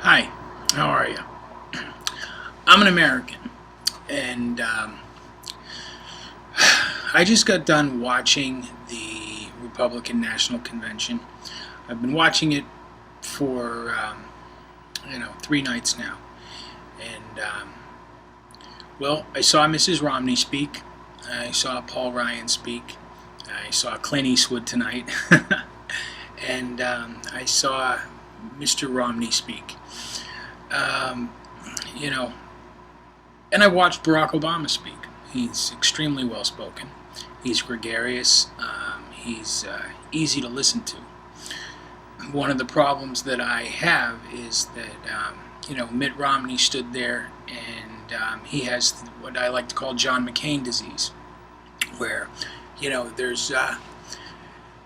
Hi, how are you? I'm an American, and I just got done watching the Republican National Convention. I've been watching it for 3 nights now, and well, I saw Mrs. Romney speak. I saw Paul Ryan speak. I saw Clint Eastwood tonight, and I saw Mr. Romney speak. Um, you know, And I watched Barack Obama speak. He's extremely well spoken. He's gregarious. He's easy to listen to. One of the problems that I have is that Mitt Romney stood there and he has what I like to call John McCain disease, where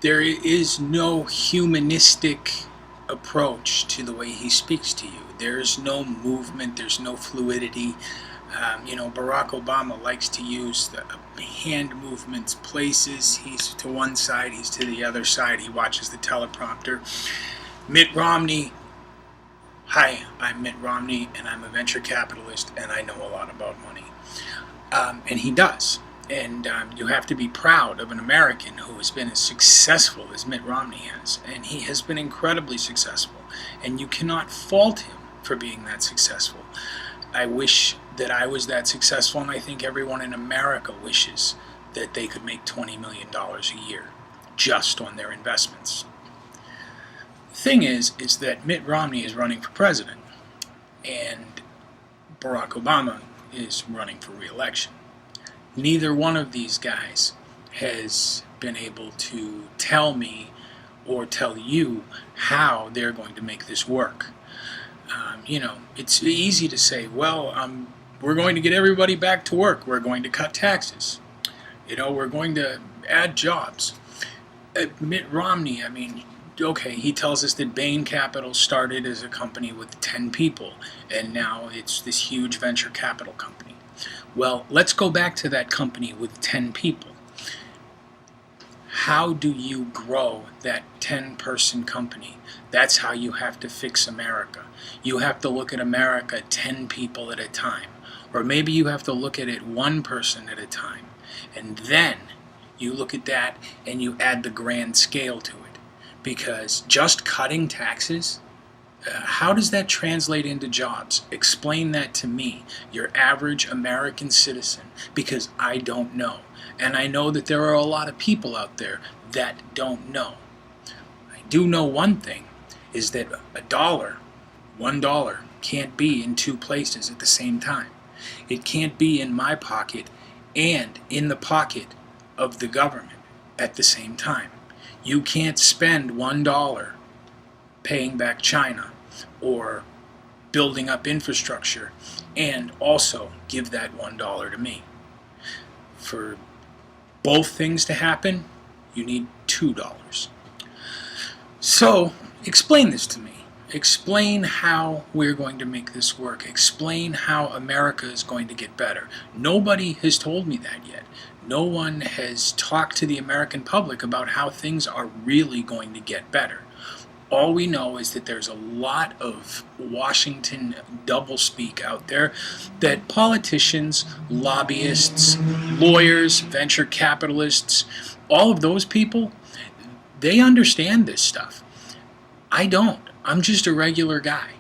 there is no humanistic approach to the way he speaks to you. There's no movement. There's no fluidity. Barack Obama likes to use the hand movements, places. He's to one side, he's to the other side. He watches the teleprompter. Mitt Romney, hi, I'm Mitt Romney, and I'm a venture capitalist, and I know a lot about money. And he does. And you have to be proud of an American who has been as successful as Mitt Romney has. And he has been incredibly successful. And you cannot fault him for being that successful. I wish that I was that successful, and I think everyone in America wishes that they could make $20 million a year just on their investments. The thing is that Mitt Romney is running for president, and Barack Obama is running for re-election. Neither one of these guys has been able to tell me or tell you how they're going to make this work. It's easy to say, well, we're going to get everybody back to work. We're going to cut taxes. We're going to add jobs. Mitt Romney, okay, he tells us that Bain Capital started as a company with 10 people, and now it's this huge venture capital company. Well, let's go back to that company with 10 people. How do you grow that 10-person company? That's how you have to fix America. You have to look at America 10 people at a time. Or maybe you have to look at it one person at a time. And then you look at that and you add the grand scale to it. Because just cutting taxes, how does that translate into jobs? Explain that to me, your average American citizen, because I don't know. And I know that there are a lot of people out there that don't know. I do know one thing, is that $1 can't be in two places at the same time. It can't be in my pocket and in the pocket of the government at the same time. You can't spend $1 paying back China or building up infrastructure and also give that $1 to me. For both things to happen, you need $2. So, explain this to me. Explain how we're going to make this work. Explain how America is going to get better. Nobody has told me that yet. No one has talked to the American public about how things are really going to get better. All we know is that there's a lot of Washington doublespeak out there, that politicians, lobbyists, lawyers, venture capitalists, all of those people, they understand this stuff. I don't. I'm just a regular guy.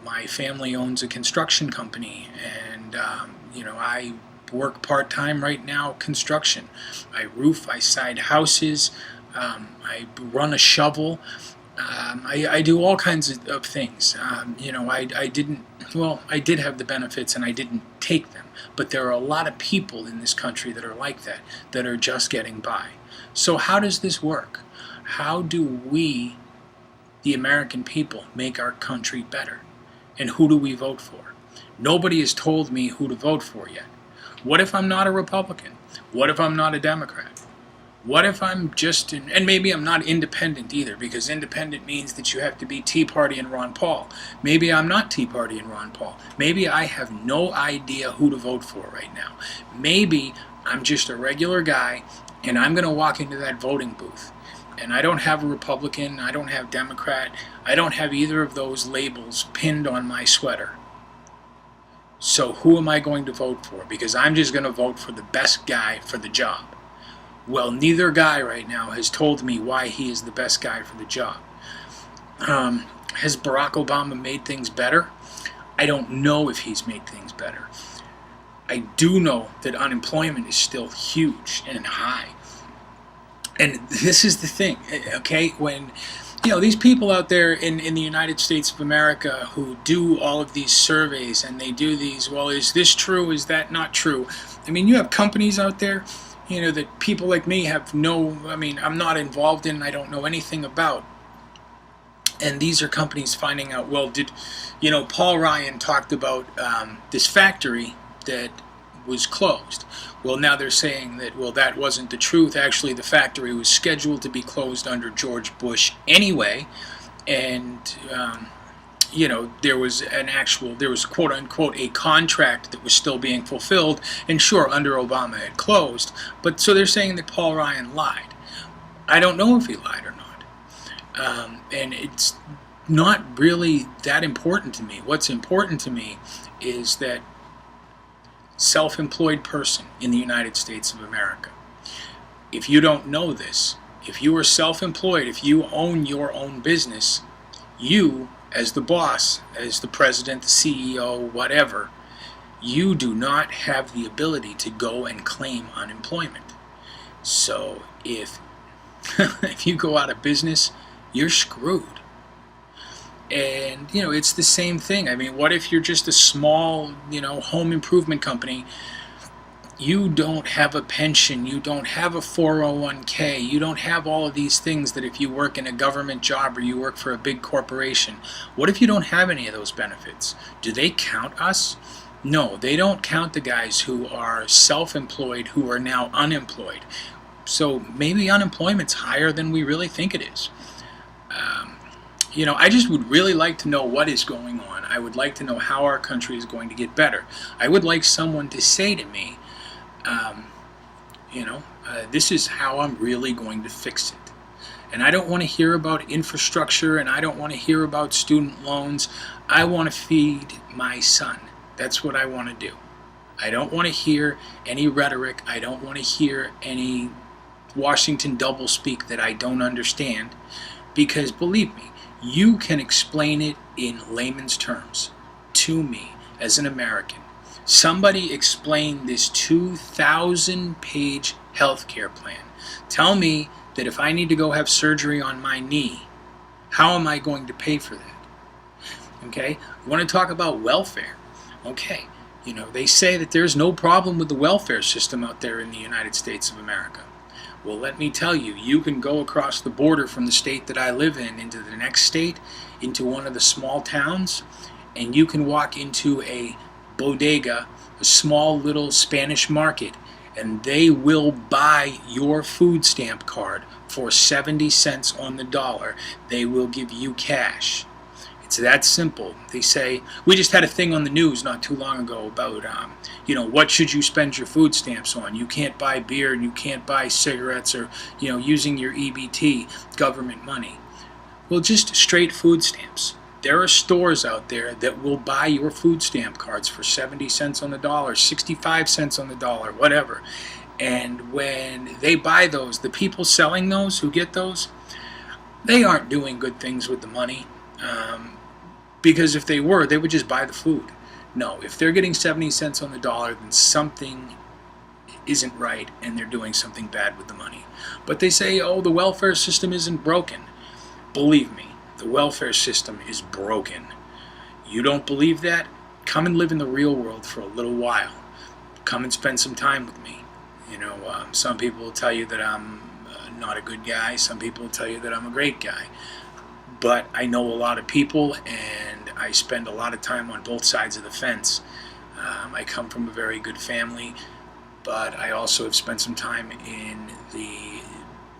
My family owns a construction company, and I work part-time right now construction. I roof, I side houses, I run a shovel. I do all kinds of things. I did have the benefits and I didn't take them. But there are a lot of people in this country that are like that are just getting by. So how does this work? How do we, the American people, make our country better? And who do we vote for? Nobody has told me who to vote for yet. What if I'm not a Republican? What if I'm not a Democrat? What if I'm just, and maybe I'm not independent either, because independent means that you have to be Tea Party and Ron Paul. Maybe I'm not Tea Party and Ron Paul. Maybe I have no idea who to vote for right now. Maybe I'm just a regular guy, and I'm going to walk into that voting booth, And I don't have a Republican, I don't have Democrat, I don't have either of those labels pinned on my sweater. So who am I going to vote for? Because I'm just going to vote for the best guy for the job. Well, neither guy right now has told me why he is the best guy for the job. Has Barack Obama made things better? I don't know if he's made things better. I do know that unemployment is still huge and high. And this is the thing, okay? When, these people out there in the United States of America who do all of these surveys and they do these, well, is this true? Is that not true? I mean, you have companies out there, that people like me have I'm not involved in, I don't know anything about. And these are companies finding out, well, Paul Ryan talked about this factory that was closed. Well, now they're saying that, well, that wasn't the truth. Actually, the factory was scheduled to be closed under George Bush anyway. And, there was quote unquote a contract that was still being fulfilled. And sure, under Obama it closed. But so they're saying that Paul Ryan lied. I don't know if he lied or not. And it's not really that important to me. What's important to me is that self-employed person in the United States of America. If you don't know this, if you are self-employed, if you own your own business, you, as the boss, as the president, the CEO, whatever, you do not have the ability to go and claim unemployment. So if you go out of business, you're screwed. And, it's the same thing. I mean, what if you're just a small, home improvement company? You don't have a pension. You don't have a 401k. You don't have all of these things that if you work in a government job or you work for a big corporation. What if you don't have any of those benefits? Do they count us? No, they don't count the guys who are self-employed who are now unemployed. So maybe unemployment's higher than we really think it is. I just would really like to know what is going on. I would like to know how our country is going to get better. I would like someone to say to me, this is how I'm really going to fix it. And I don't want to hear about infrastructure, and I don't want to hear about student loans. I want to feed my son. That's what I want to do. I don't want to hear any rhetoric. I don't want to hear any Washington doublespeak that I don't understand. Because believe me, you can explain it in layman's terms to me as an American. Somebody explain this 2,000-page healthcare plan. Tell me that if I need to go have surgery on my knee, how am I going to pay for that? Okay? You want to talk about welfare? Okay. They say that there's no problem with the welfare system out there in the United States of America. Well, let me tell you, you can go across the border from the state that I live in into the next state, into one of the small towns, and you can walk into a bodega, a small little Spanish market, and they will buy your food stamp card for 70 cents on the dollar. They will give you cash. It's that simple. They say, we just had a thing on the news not too long ago about, what should you spend your food stamps on? You can't buy beer and you can't buy cigarettes or, using your EBT, government money. Well, just straight food stamps. There are stores out there that will buy your food stamp cards for 70 cents on the dollar, 65 cents on the dollar, whatever. And when they buy those, the people selling those, who get those, they aren't doing good things with the money. Because if they were, they would just buy the food. No, if they're getting 70 cents on the dollar, then something isn't right and they're doing something bad with the money. But they say, oh, the welfare system isn't broken. Believe me, the welfare system is broken. You don't believe that? Come and live in the real world for a little while. Come and spend some time with me. Some people will tell you that I'm not a good guy. Some people will tell you that I'm a great guy. But I know a lot of people, and I spend a lot of time on both sides of the fence. I come from a very good family, but I also have spent some time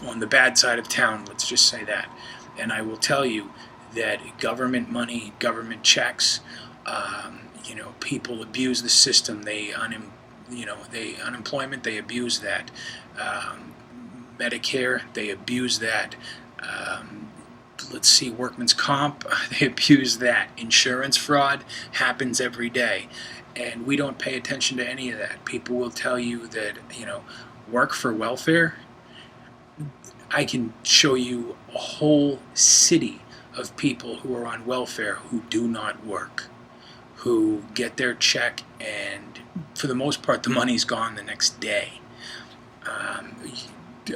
on the bad side of town, let's just say that. And I will tell you that government money, government checks, people abuse the system. Unemployment, they abuse that. Medicare, they abuse that. Let's see, workman's comp, they abuse that. Insurance fraud happens every day, and we don't pay attention to any of that. People will tell you that, work for welfare. I can show you a whole city of people who are on welfare who do not work, who get their check, and for the most part the money's gone the next day.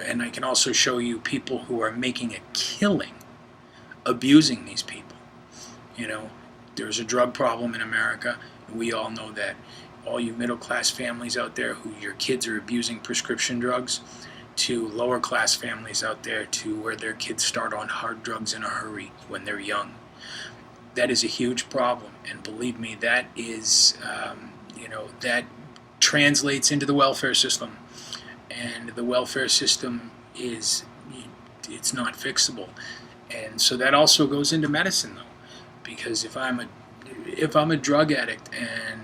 And I can also show you people who are making a killing abusing these people. There's a drug problem in America. We all know that. All you middle class families out there who your kids are abusing prescription drugs, to lower class families out there to where their kids start on hard drugs in a hurry when they're young. That is a huge problem, and believe me, that is, that translates into the welfare system, and the welfare system it's not fixable. And so that also goes into medicine, though, because if I'm a drug addict and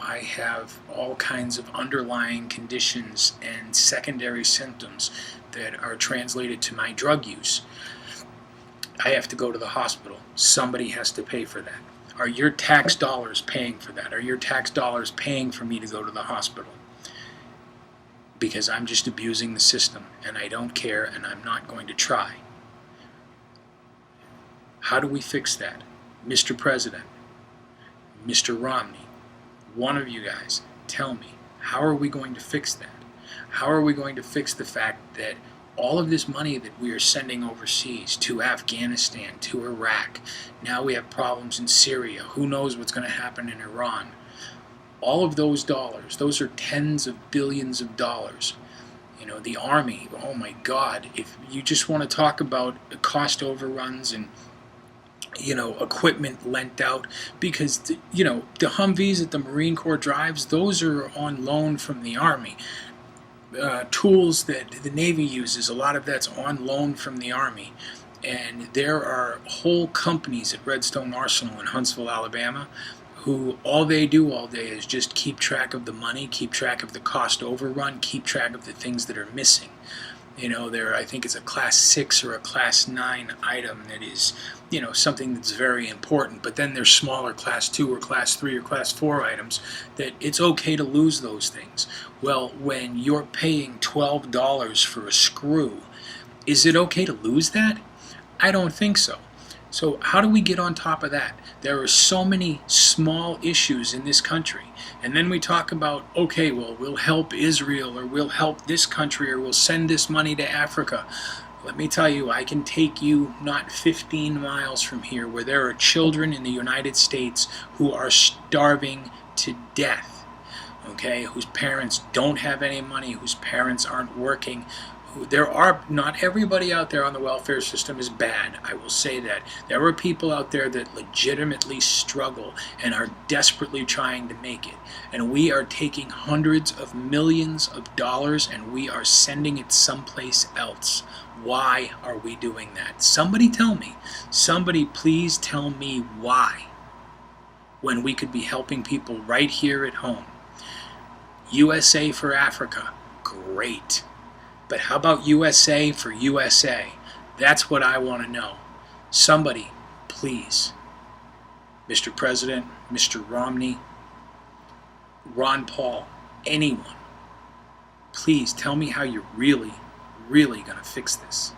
I have all kinds of underlying conditions and secondary symptoms that are translated to my drug use, I have to go to the hospital. Somebody has to pay for that. Are your tax dollars paying for that? Are your tax dollars paying for me to go to the hospital? Because I'm just abusing the system, and I don't care, and I'm not going to try. How do we fix that? Mr. President, Mr. Romney, one of you guys, tell me, how are we going to fix that? How are we going to fix the fact that all of this money that we are sending overseas to Afghanistan, to Iraq, now we have problems in Syria, who knows what's going to happen in Iran? All of those dollars, those are tens of billions of dollars. The Army, oh my God, if you just want to talk about cost overruns and equipment lent out, because the Humvees that the Marine Corps drives, those are on loan from the Army. Tools that the Navy uses, a lot of that's on loan from the Army. And there are whole companies at Redstone Arsenal in Huntsville, Alabama, who all they do all day is just keep track of the money, keep track of the cost overrun, keep track of the things that are missing. I think it's a class 6 or a class 9 item that is, something that's very important. But then there's smaller class 2 or class 3 or class 4 items that it's okay to lose those things. Well, when you're paying $12 for a screw, is it okay to lose that? I don't think so. So how do we get on top of that? There are so many small issues in this country. And then we talk about, okay, well, we'll help Israel, or we'll help this country, or we'll send this money to Africa. Let me tell you, I can take you not 15 miles from here where there are children in the United States who are starving to death, okay, whose parents don't have any money, whose parents aren't working. Not everybody out there on the welfare system is bad, I will say that. There are people out there that legitimately struggle and are desperately trying to make it. And we are taking hundreds of millions of dollars and we are sending it someplace else. Why are we doing that? Somebody tell me. Somebody please tell me why, when we could be helping people right here at home. USA for Africa, great. But how about USA for USA? That's what I want to know. Somebody, please. Mr. President, Mr. Romney, Ron Paul, anyone, please tell me how you're really going to fix this.